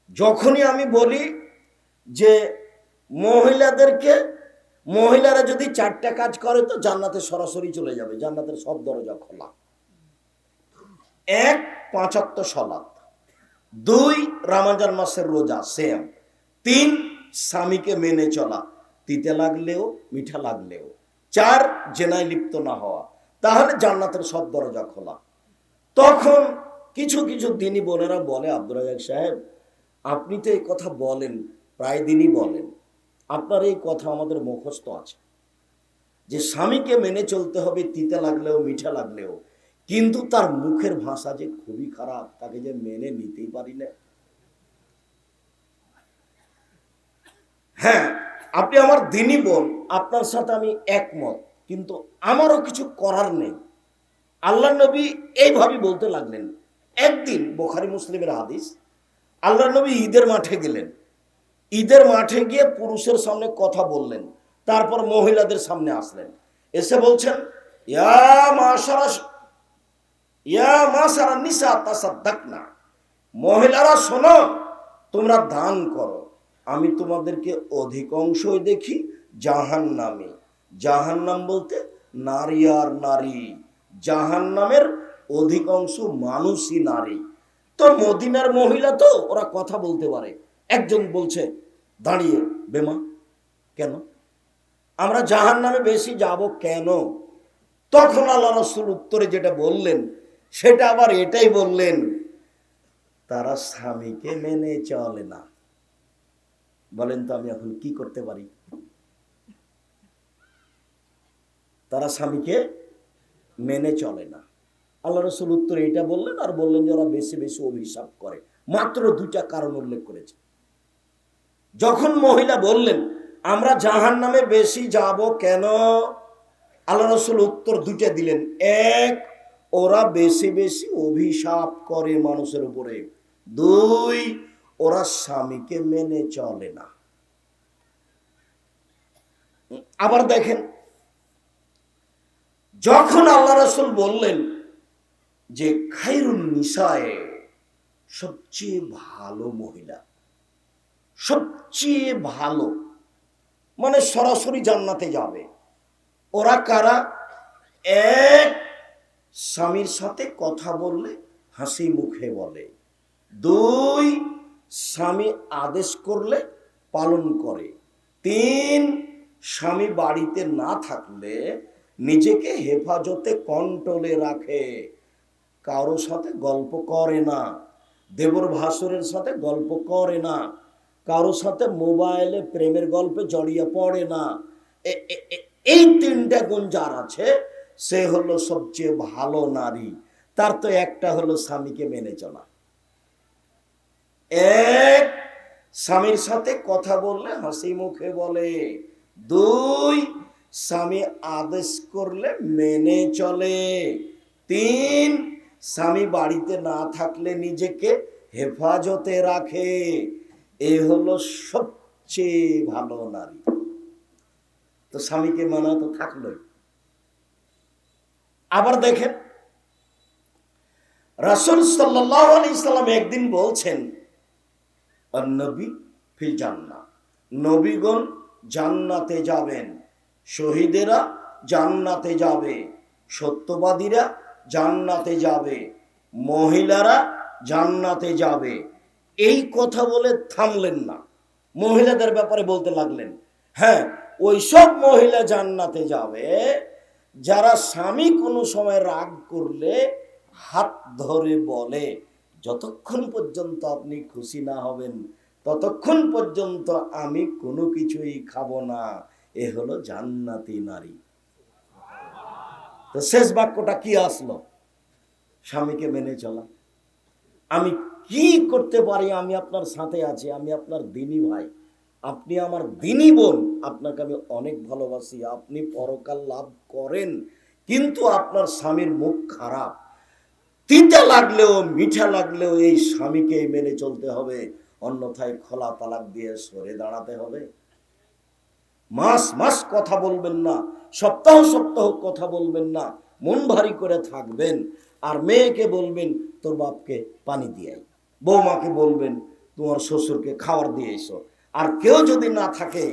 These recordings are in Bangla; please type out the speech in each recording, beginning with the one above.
যখনই আমি বলি যে মহিলারা যদি 4টা কাজ করে তো জান্নাতে সরাসরি চলে যাবে, জান্নাতের সব দরজা খোলা। 1, 5 ওয়াক্ত সালাত, 2, রমজান মাসের রোজা সেম, 3, স্বামীকে মেনে চলা, তিতে লাগলেও মিঠা লাগলেও, 4, জেনায় লিপ্ত না হওয়া, তাহলে জান্নাতের সব দরজা খোলা। তখন কিছু কিছু দিনী বোনেরা বলে, আব্দুর রাজ্জাক সাহেব আপনি তো এই কথা বলেন, প্রায় দিনই বলেন, আপনার এই কথা আমাদের মুখস্থ আছে যে স্বামীকে মেনে চলতে হবে তিতে লাগলেও মিঠা লাগলেও, কিন্তু তার মুখের ভাষা যে খুবই খারাপ, তাকে যে মেনে নিতেই পারি না। হ্যাঁ, আপনি আমার দিনী বোন, আপনার সাথে আমি একমত, কিন্তু আমারও কিছু করার নেই। আল্লাহ নবী এইভাবে বলতে লাগলেন। একদিন বুখারী মুসলিমের হাদিস, আল্লাহ নবী ঈদের মাঠে গেলেন। ঈদের মাঠে গিয়ে পুরুষের সামনে কথা বললেন, তারপর মহিলাদের সামনে আসলেন, এসে বলছেন, মহিলারা শোনো, তোমরা দান করো, আমি তোমাদেরকে অধিকাংশই দেখি জাহান্নামে। জাহান্নাম বলতে নারী আর নারী, জাহান্নামের অধিকাংশ মানুষই নারী। তো মদিনার মহিলা তো ওরা কথা বলতে পারে। একজন বলছে দাঁড়িয়ে, বেমা কেন আমরা জাহান্নামে বেশি যাব কেন? তখন আল্লাহ রাসূল উত্তরে যেটা বললেন সেটা আবার এটাই বললেন, তারা স্বামীকে মেনে চলে না। বলেন তো আমি এখন কি করতে পারি? তারা স্বামীকে মেনে চলে না। আল্লাহ রাসূল উত্তরে এটা বললেন, আর বললেন যে ওরা বেশি বেশি অভিশাপ করে। মাত্র 2টা কারণ উল্লেখ করেছে। যখন মহিলা বললেন আমরা জাহান্নামে বেশি যাব কেন, আল্লাহ রাসূল উত্তর 2টা দিলেন। 1, ওরা বেশি বেশি অভিশাপ করে মানুষের উপরে। 2, ওরা স্বামীকে মেনে চলে না। আবার দেখেন, যখন আল্লাহ রাসূল বললেন যে খায়রুন নিসায়ে, সবচেয়ে ভালো মহিলা, সবচেয়ে ভালো মানে সরাসরি জান্নাতে যাবে, ওরা কারা? 1, স্বামীর সাথে কথা বললে হাসি মুখে বলে। 2, স্বামী আদেশ করলে পালন করে। 3, স্বামী বাড়িতে না থাকলে নিজেকে হেফাজতে কন্ট্রোলে রাখে, কারো সাথে গল্প করে না, দেবর ভাসুরের সাথে গল্প করে না, কারো সাথে মোবাইলে প্রেমের গল্পে জড়িয়ে পড়ে না। এই 3টা গুণ যার আছে সে হলো সবচেয়ে ভালো নারী। তার তো একটা হলো স্বামীকে মেনে চলা। 1, স্বামীর সাথে কথা বললে হাসি মুখে বলে। 2, স্বামী আদেশ করলে মেনে চলে। 3, স্বামী বাড়িতে না থাকলে নিজেকে হেফাজতে রাখে। এ হলো সবচেয়ে ভালো নারী। তো স্বামীকে মানা তো থাকলোই। আবার দেখেন, রাসূল সাল্লাল্লাহু আলাইহি সাল্লাম একদিন বলছেন, নবী ফিল জান্নাহ, নবীগণ জান্নাতে যাবেন, শহীদেরা জান্নাতে যাবে, সত্যবাদীরা জান্নাতে যাবে, মহিলারা জান্নাতে যাবে। এই কথা বলে থামলেন না, মহিলাদের ব্যাপারে বলতে লাগলেন, হ্যাঁ ওই সব মহিলা জান্নাতে যাবে যারা স্বামী কোনো সময় রাগ করলে হাত ধরে বলে, যতক্ষণ পর্যন্ত আপনি খুশি না হবেন ততক্ষণ পর্যন্ত আমি কোনো কিছুই খাবো না। এ হলো জান্নাতি নারী। তো শেষ বাক্যটা কি আসলো? স্বামীকে মেনে চলা। আমি কি করতে পারি? আমি আপনার সাথে আছি, আমি আপনার দিনী ভাই, আপনি আমার দিনী বোন, আপনাকে আমি অনেক ভালোবাসি, আপনি পরকাল লাভ করেন, কিন্তু আপনার স্বামীর মুখ খারাপ, তিতা লাগলেও মিঠা লাগলেও এই স্বামীকে মেনে চলতে হবে, অন্যথায় খোলা তালাক দিয়ে সরে দাঁড়াতে হবে। মাস মাস কথা বলবেন না, সপ্তাহ সপ্তাহ কথা বলবেন না, মন ভারী করে থাকবেন। আর মেয়েকে বলবেন তোর বাপকে পানি দিয়ে আয়, বৌমাকে বলবেন তোমার শ্বশুরকে খাবার দিয়ে এসো। আর কেউ যদি না থাকে,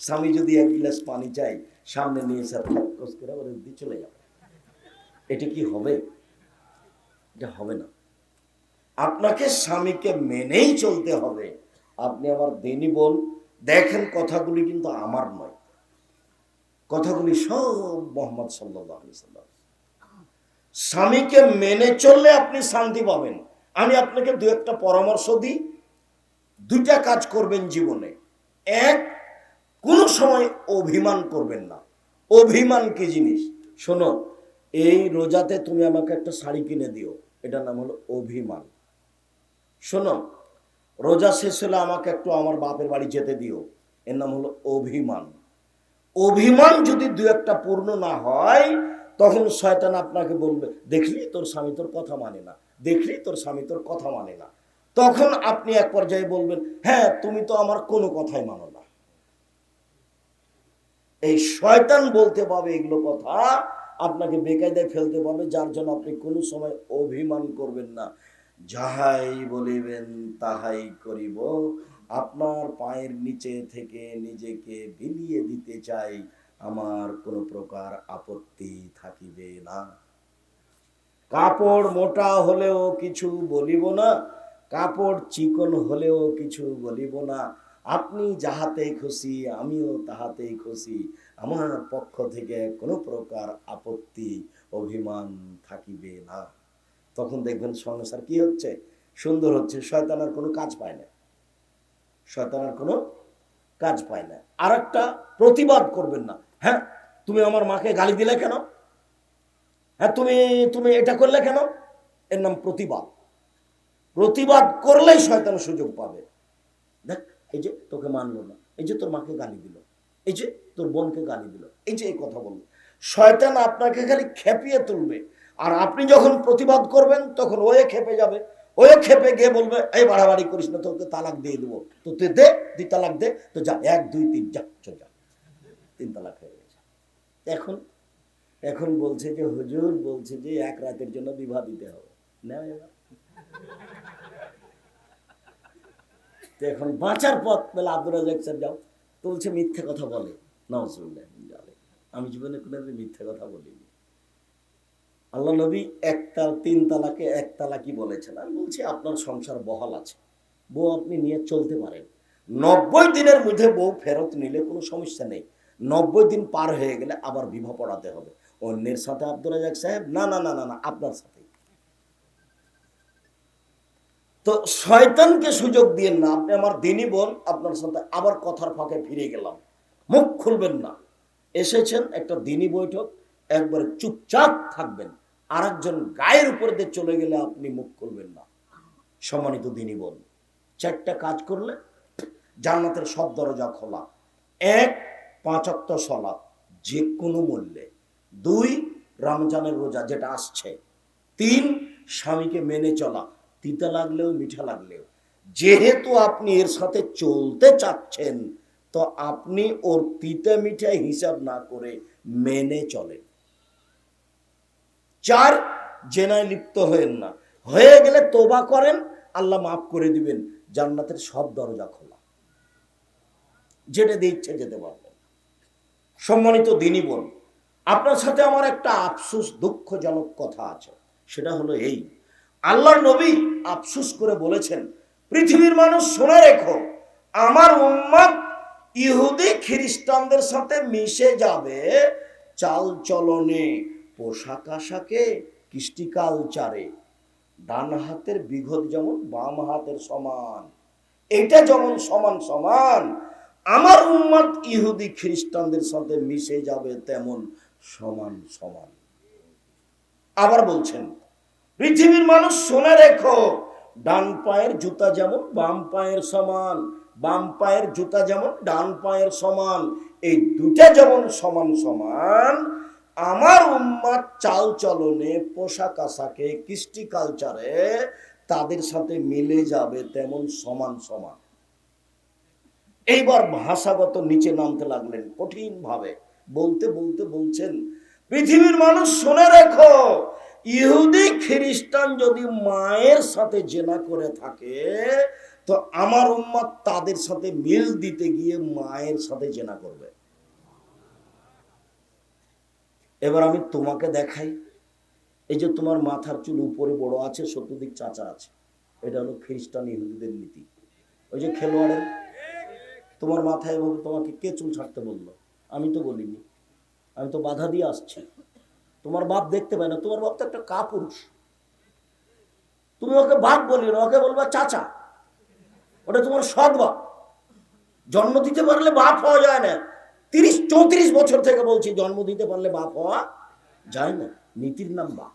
স্বামী যদি এক গ্লাস পানি চাই, সামনে নিয়ে এসে খস করে ওরে দিয়ে চলে যাবে। এটা কি হবে? এটা হবে না। আপনাকে স্বামীকে মেনেই চলতে হবে। আপনি আমার দিনী বোন, দেখেন কথাগুলি কিন্তু আমার নয়, কথাগুলি সব মোহাম্মদ সাল্লাল্লাহু আলাইহি সাল্লাম। স্বামীকে মেনে চললে আপনি শান্তি পাবেন। আমি আপনাকে দু একটা পরামর্শ দিই। দুইটা কাজ করবেন জীবনে। এক, কোনো সময় অভিমান করবেন না। অভিমান কি জিনিস শোনো, এই রোজাতে তুমি আমাকে একটা শাড়ি কিনে দিও, এটার নাম হলো অভিমান। শোনো, রোজা শেষ হলে আমাকে একটু আমার বাপের বাড়ি যেতে দিও, এর নাম হলো অভিমান। অভিমান যদি দু একটা পূর্ণ না হয়, তখন শয়তান আপনাকে বলবে, দেখলি তোর স্বামী তোর কথা মানে না, দেখলি তোর স্বামী তোর কথা মানে না। তখন আপনি এক পর্যায়ে বলবেন, হ্যাঁ তুমি তো আমার কোনো কথাই মানো না। এই শয়তান বলতে পাবে এগুলো কথা, আপনাকে বেকায়দায় ফেলতে পাবে, যার জন্য আপনি কোনো সময় অভিমান করবেন না। যাহাই বলিবেন তাহাই করিব, আপনার পায়ের নিচে থেকে নিজেকে বিলিয়ে দিতে চাই, আমার কোনো প্রকার আপত্তি থাকিবে না। কাপড় মোটা হলেও কিছু বলিব না, কাপড় চিকন হলেও কিছু বলিব না। আপনি যাহাতে খুশি আমিও তাহাতেই খুশি, আমার পক্ষ থেকে কোনো প্রকার আপত্তি অভিমান থাকিবে না। তখন দেখবেন সংসার কি হচ্ছে, সুন্দর হচ্ছে। শয়তানের কোনো কাজ পায় না, শয়তানের কোনো কাজ পায় না। আর একটা, প্রতিবাদ করবেন না। হ্যাঁ তুমি আমার মাকে গালি দিলে কেন, হ্যাঁ তুমি তুমি এটা করলে কেন, এর নাম প্রতিবাদ। প্রতিবাদ করলেই শয়তান সুযোগ পাবে। দেখ, এই যে তোকে মানলো না, এই যে তোর মাকে গালি দিল, এই যে তোর বোনকে গালি দিল, এই যে এই কথা বললো, শয়তান আপনাকে খালি খেপিয়ে তুলবে। আর আপনি যখন প্রতিবাদ করবেন তখন ওয়ে খেপে যাবে, ওয়ে খেপে গিয়ে বলবে, এই বাড়াবাড়ি করিস না, তোকে তালাক দিয়ে দেবো, তো তুই দে, তুই তালাক দে, তো যা, 1 2 3 যা, চল যা, 3 তালাক হয়ে গেছে। এখন এখন বলছে যে হুজুর বলছে যে 1 রাতের জন্য বিবাহ দিতে হবে না। তো এখন বাঁচার পথ বলে আব্দুর রাজ্জাক স্যার যাও, তো বলছে মিথ্যে কথা বলে। নাউজুবিল্লাহ, আমি জীবনে কোনো মিথ্যে কথা বলিনি। আল্লাহ নবী 3 তালাকে 1 তালাকই বলেছেন। আমি বলছি আপনার সংসার বহাল আছে, বউ আপনি নিয়ে চলতে পারেন। 90 দিনের মধ্যে বউ ফেরত নিলে কোনো সমস্যা নেই। 90 দিন পার হয়ে গেলে আবার বিবাহ পড়াতে হবে। অন্যের সাথে আব্দুর রাজ্জাক সাহেব, না না না না না, আপনার সাথে। তো শয়তানকে সুযোগ দিয়েন না। আপনি আমার দিনী বোন, আপনার সাথে আবার কথার ফাঁকে ফিরে গেলাম, মুখ খুলবেন না। এসেছেন একটা দিনী বৈঠক, একবারে চুপচাপ থাকবেন। আর একজন গায়ের উপর দিয়ে চলে গেলে আপনি মুখ খুলবেন না। সম্মানিত দিনী বোন, 4টা কাজ করলে জান্নাতের সব দরজা খোলা। 1, 5 ওয়াক্ত সালাত যে কোনো মূল্যে। 2, রমজানের রোজা যেটা আসছে। 3, স্বামীকে মেনে চলা, তিতা লাগলেও মিঠা লাগলেও। যেহেতু আপনি এর সাথে চলতে চাচ্ছেন, তো আপনি ওর তিতা মিঠা হিসাব না করে মেনে চলেন। 4, জেনায় লিপ্ত হয়েন না। হয়ে গেলে তোবা করেন, আল্লাহ মাফ করে দিবেন। জান্নাতের সব দরজা খোলা, যেটা দিয়ে ইচ্ছে যেতে পারবেন। সম্মানিত দিনী বোন, আপনার সাথে আমার একটা আফসোস, দুঃখজনক কথা আছে। সেটা হলো এই, আল্লাহর নবী আফসোস করে বলেছেন, পৃথিবীর মানুষ শুনে রেখো, আমার উম্মত ইহুদি খ্রিস্টানদের সাথে মিশে যাবে চাল চলনে, পোশাক আশাকে, কৃষ্টি কালচারে। ডান হাতের বিঘত যেমন বাম হাতের সমান, এটা যেমন সমান সমান, আমার উম্মত ইহুদি খ্রিস্টানদের সাথে মিশে যাবে তেমন সমান সমান। আবার বলছেন, পৃথিবীর মানুষ শুনে রেখো, ডান পায়ের জুতা যেমন বাম পায়ের সমান, বাম পায়ের জুতা যেমন ডান পায়ের সমান, এই দুটা যেমন সমান সমান, আমার উম্মত চাল চলনে, পোশাক আশাকে, কৃষ্টি কালচারে তাদের সাথে মিলে যাবে তেমন সমান সমান। এইবার ভাষাগত নিচে নামতে লাগলেন কঠিন ভাবে, বলতে বলতে বলছেন, পৃথিবীর মানুষ শুনে রেখো, ইহুদি খ্রিস্টান যদি মায়ের সাথে জেনা করে থাকে, তো আমার উম্মত তাদের সাথে মিল দিতে গিয়ে মায়ের সাথে জেনা করবে। এবার আমি তোমাকে দেখাই, এই যে তোমার মাথার চুল উপরে বড় আছে, চতুর্দিক চাচা আছে, এটা হলো খ্রিস্টান ইহুদিদের নীতি। ওই যে খেলোয়াড়ের তোমার মাথায় এভাবে তোমাকে কে চুল ছাড়তে বললো? আমি তো বলিনি, আমি তো বাধা দিয়ে আসছি। তোমার বাপ দেখতে পায় না, তোমার বাপ তো একটা কাপুরুষ। তুমি ওকে বাপ বলি না, ওকে বলবা চাচা, ওটা তোমার সৎ বাপ। জন্ম দিতে পারলে বাপ হওয়া যায় না। 30-34 বছর থেকে বলছি, জন্ম দিতে পারলে বাপ হওয়া যায় না। নীতির নাম বাপ।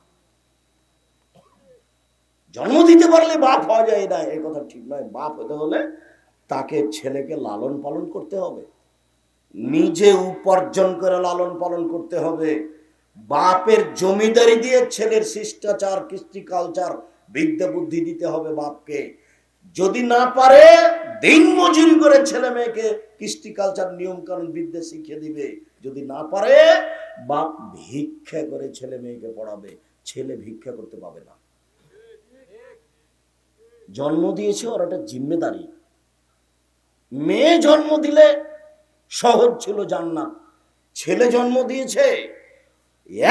জন্ম দিতে পারলে বাপ হওয়া যায় না, এই কথা ঠিক নয়। বাপ হতে হলে তাকে ছেলেকে লালন পালন করতে হবে, নিজে উপার্জন করে লালন পালন করতে হবে। বাপের জমিদারি দিয়ে ছেলের শিষ্টাচার, কৃষ্টি কালচার, বিদ্যা বুদ্ধি দিতে হবে বাপকে। যদি না পারে, দিন মজুরি করে ছেলে মেয়েকে কৃষ্টি কালচার, নিয়ম কানুন, বিদ্যা শিখিয়ে দিবে। যদি না পারে, বাপ ভিক্ষা করে ছেলে মেয়েকে পড়াবে। ছেলে ভিক্ষা করতে পাবে না। জন্ম দিয়েছে ওর একটা জিম্মেদারি। মেয়ে জন্ম দিলে সহজ ছিল জান্নাত। ছেলে জন্ম দিয়েছে,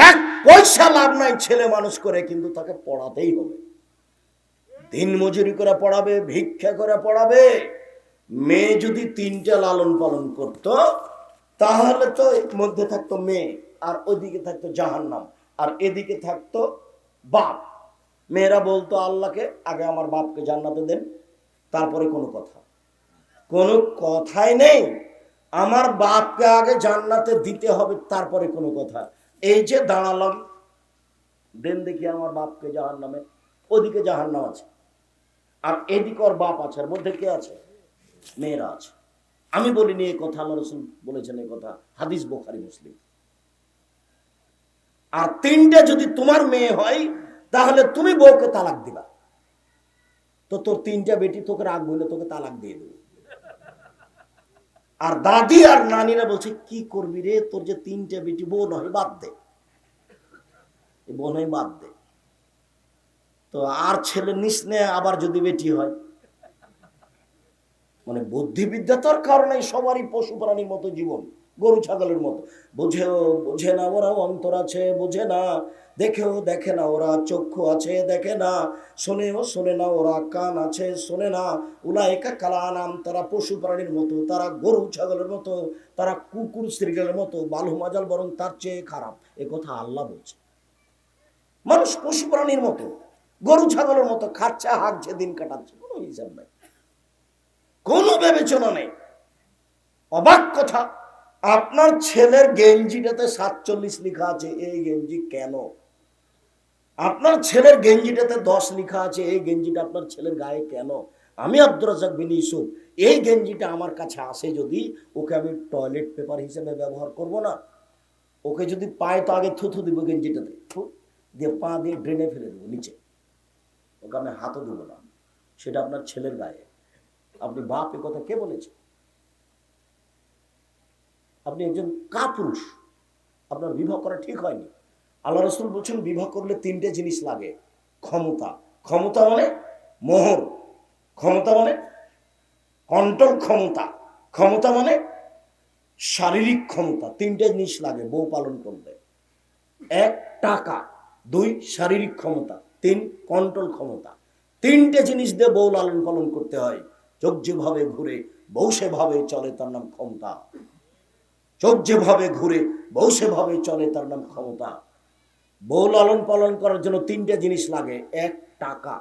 1 পয়সা লাভ নাই ছেলে মানুষ করে, কিন্তু তাকে পড়াতেই হবে। দিন মজুরি করে পড়াবে, ভিক্ষা করে পড়াবে। মেয়ে যদি 3টা লালন পালন করত, তাহলে তো মধ্যে থাকতো মেয়ে, আর ওইদিকে থাকতো জাহান্নাম, আর এদিকে থাকতো বাপ। মেয়েরা বলতো আল্লাহকে, আগে আমার বাপকে জান্নাতে দেন, তারপরে কোনো কথা। কোনো কথাই নেই, আমার বাপকে আগে জান্নাতে দিতে হবে, তারপরে কোনো কথা। এই যে দাঁড়ালাম, দেন দেখি আমার বাপকে জাহান্নামে। ওদিকে জাহান্নাম আছে, আর এদিকে ওর বাপ আছে, আর মধ্যে কে আছে? মেয়েরা আছে। আমি বলিনি এই কথা, আল্লাহ রাসূল বলেছেন এই কথা, হাদিস বুখারী মুসলিম। আর 3টে যদি তোমার মেয়ে হয়, তাহলে তুমি বউকে তালাক দিবা, তো তোর 3টা বেটি তোকে রাখবো না, তোকে তালাক দিয়ে দেবো। আর দাদি আর নানিরা বলছে, কি করবি রে, তোর যে 3টে বেটি, বউ নয় বাদ দে, বউ নয় বাদ দে। তো আর ছেলে নিস নে, আবার যদি বেটি হয়। মানে বুদ্ধিবিদ্যা তোর কারণে সবারই পশু প্রাণীর মতো জীবন, গরু ছাগলের মতো। বোঝে না ওরা, অন্তর আছে বোঝে না, দেখেও দেখে না ওরা, চক্ষু আছে দেখে না, শোনেও শোনে না ওরা, কান আছে শোনে না। উলাইকা কালানাম, তারা পশু প্রাণীর মতো, তারা গরু ছাগলের মতো, তারা কুকুর শ্রীগালের মতো, বালু মাজাল বরং তার চেয়ে খারাপ। এ কথা আল্লাহ বলছে। মানুষ পশু প্রাণীর মতো, গরু ছাগলের মতো, খাচ্ছে হাঁকছে, দিন কাটাচ্ছে, কোনো হিসাব নাই, কোনো বিবেচনা নেই। অবাক কথা, আপনার ছেলের গেঞ্জিটাতে 47 লেখা আছে, এই গেঞ্জি কেন? আপনার ছেলের গেঞ্জিটাতে 10 লেখা আছে, এই গেঞ্জিটা আপনার ছেলের গায়ে কেন? আমি আব্দুর রাজ্জাক বিন ইউসুফ, এই গেঞ্জিটা আমার কাছে আসে যদি, ওকে আমি টয়লেট পেপার হিসেবে ব্যবহার করব না? ওকে যদি পায়, তো আগে থুথু দিব গেঞ্জিটাতে, থু দিয়ে পা দিয়ে ড্রেনে ফেলে দেবো নিচে, ওকে আমি হাতও দেবো না। সেটা আপনার ছেলের গায়ে। আপনি বাপ, এ কথা কে বলেছে? আপনি একজন কাপুরুষ, আপনার বিবাহ করা ঠিক হয়নি। আল্লাহ রাসূল বলছেন, বিবাহ করলে 3টে জিনিস লাগে। ক্ষমতা, ক্ষমতা মানে মোহর, ক্ষমতা মানে কন্ট্রোল, ক্ষমতা, ক্ষমতা মানে শারীরিক ক্ষমতা। 3টে জিনিস লাগে বউ পালন করলে। 1 টাকা, 2 শারীরিক ক্ষমতা, 3 কন্ট্রোল ক্ষমতা। 3টে জিনিস দিয়ে বউ লালন পালন করতে হয়। চোখ যেভাবে ঘুরে বউ সেভাবে চলে, তার নাম ক্ষমতা। চোখ যেভাবে ঘুরে বউ সেভাবে চলে, তার নাম ক্ষমতা। বউ লালন পালন করার জন্য 3টে জিনিস লাগে। 1 টাকা,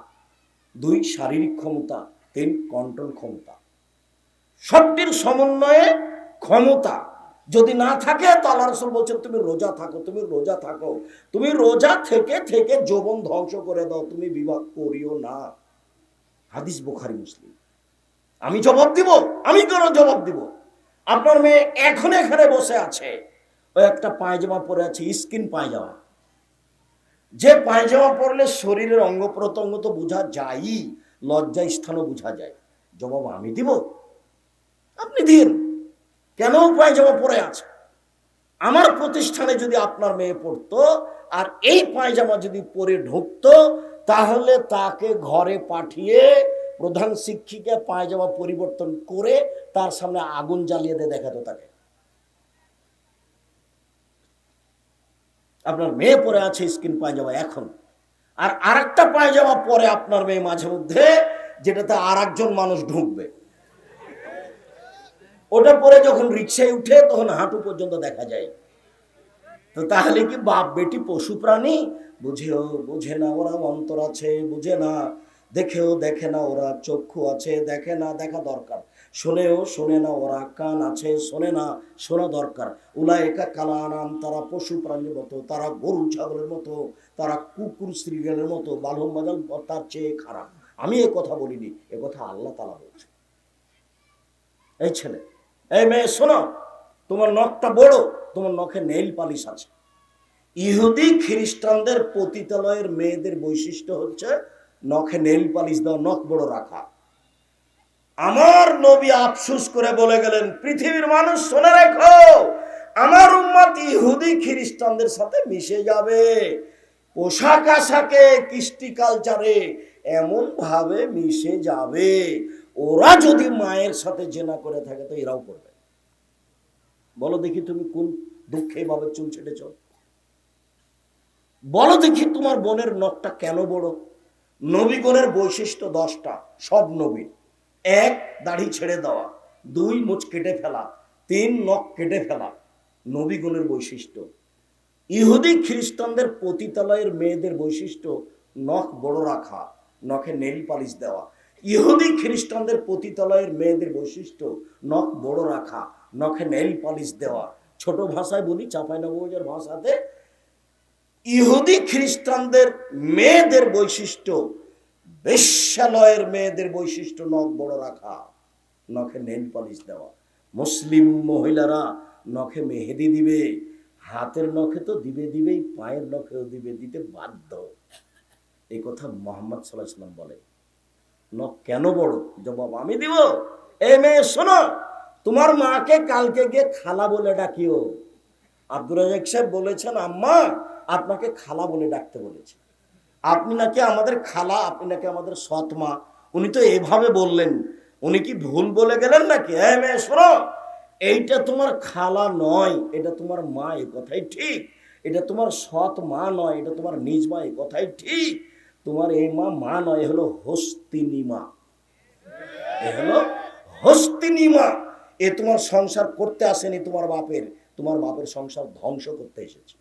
2 শারীরিক ক্ষমতা, 3 কন্ট্রোল ক্ষমতা। সবটির সমন্বয়ে ক্ষমতা যদি না থাকে, তো আল্লাহ রাসূল বলছেন, তুমি রোজা থাকো, তুমি রোজা থাকো, তুমি রোজা থেকে থেকে যৌবন ধ্বংস করে দাও, তুমি বিবাহ করিও না। হাদিস বুখারী মুসলিম। আমি জবাব দিব? আমি কেন জবাব দিব? আপনার মেয়ে এখন এখানে বসে আছে, ওই একটা পায়জামা পরে আছে, স্কিন পায়জামা। যে পায়জামা পরলে শরীরের অঙ্গ প্রত্যঙ্গ তো বোঝা যায়, লজ্জা স্থানও বোঝা যায়। জবাব আমি দিব? আপনি দিন। কেন পায়জামা পরে আছে? আমার প্রতিষ্ঠানে যদি আপনার মেয়ে পড়তো আর এই পায়জামা যদি পরে ঢুকতো, তাহলে তাকে ঘরে পাঠিয়ে প্রধান শিক্ষিকা পায়জামা পরিবর্তন করে তার সামনে আগুন জ্বালিয়ে দিয়ে দেখাতো তাকে। আপনার মেয়ে পরে আছে স্কিন পায়জামা এখন, আর আরেকটা পায়জামা পরে আপনার মেয়ে মাঝে মধ্যে, যেটাতে আর একজন মানুষ ঢুকবে, ওটা পরে যখন রিক্সায় উঠে তখন হাঁটু পর্যন্ত দেখা যায়। তো তাহলে কি বাপ বেটি পশু প্রাণী? বুঝেও বুঝে না ওরা, অন্তর আছে বুঝে না, দেখেও দেখে না ওরা, চক্ষু আছে দেখে না, দেখা দরকার, শোনেও শোনে না ওরা, কান আছে শোনে না, শোনা দরকার। উলায়েকা কালানাম, তারা পশু প্রাণীর মতো, তারা গরু ছাগলের মতো, তারা কুকুর শ্রীগালের মতো, বালহম বাজাল তার চেয়ে খারাপ। আমি এ কথা বলিনি, এ কথা আল্লাহ তাআলা বলছে। এই ছেলে, এই মেয়ে শোনো, তোমার নখটা বড়, তোমার নখে নেইল পালিশ আছে। ইহুদি খ্রিস্টানদের পতিতালয়ের মেয়েদের বৈশিষ্ট্য হচ্ছে নখে নেইল পালিশ দেওয়া, নখ বড় রাখা। আমার নবী আফসোস করে বলে গেলেন, পৃথিবীর মানুষ শুনে রেখো, আমার উম্মত ইহুদি খ্রিস্টানদের সাথে মিশে যাবে, পোশাক আশাকে, কৃষ্টি কালচারে এমন ভাবে মিশে যাবে, ওরা যদি মায়ের সাথে জেনা করে থাকে তো এরাও করবে। বলো দেখি তুমি কোন দুঃখে ভাবে চুল ছেটেছ? বলো দেখি তোমার বোনের নখটা কেন বড়? নবীগণের বৈশিষ্ট্য 10টা, সব নবীর। 1, দাড়ি ছেড়ে দেওয়া। 2, মুছ কেটে ফেলা। 3, নখ কেটে ফেলা। নবীগণের বৈশিষ্ট্য। ইহুদি খ্রিস্টানদের পতিতালয়ের মেয়েদের বৈশিষ্ট্য নখ বড় রাখা, নখে নেল পালিশ দেওয়া। ইহুদি খ্রিস্টানদের পতিতালয়ের মেয়েদের বৈশিষ্ট্য নখ বড় রাখা, নখে নেল পালিশ দেওয়া। ছোট ভাষায় বলি, চাঁপাইনবাবগঞ্জের ভাষাতে, ইহুদি খ্রিস্টানদের মেয়েদের বৈশিষ্ট্য, বেশ্যালয়ের মেয়েদের বৈশিষ্ট্য নখ বড় রাখা, নখে নেল পালিশ দেওয়া। মুসলিম মহিলারা নখে মেহেদি দিবে, হাতের নখে তো দিবেই, পায়ের নখেও দিতে বাধ্য। এই কথা মুহাম্মদ সাল্লাল্লাহু আলাইহি ওয়াসাল্লাম বলে। নখ কেন বড়? জবাব আমি দিব। এই মেয়ে শোনো, তোমার মাকে কালকে গিয়ে খালা বলে ডাকিও। আব্দুর রাজ্জাক সাহেব বলেছেন, আম্মা আপনাকে খালা বলে ডাকতে বলেছে। আপনি নাকি আমাদের খালা, আপনি নাকি আমাদের সৎ মা। উনি তো এভাবে বললেন, উনি কি ভুল বলে গেলেন নাকি? হ্যাঁ মেয়ে শোনো, এইটা তোমার খালা নয়, এটা তোমার মা, এ কথাই ঠিক। এটা তোমার সৎ মা নয়, এটা তোমার নিজ মা, এ কথাই ঠিক। তোমার এই মা নয়, এ হলো হস্তিনী মা, এ হলো হস্তিনী মা। এ তোমার সংসার করতে আসেনি তোমার বাপের সংসার ধ্বংস করতে এসেছে।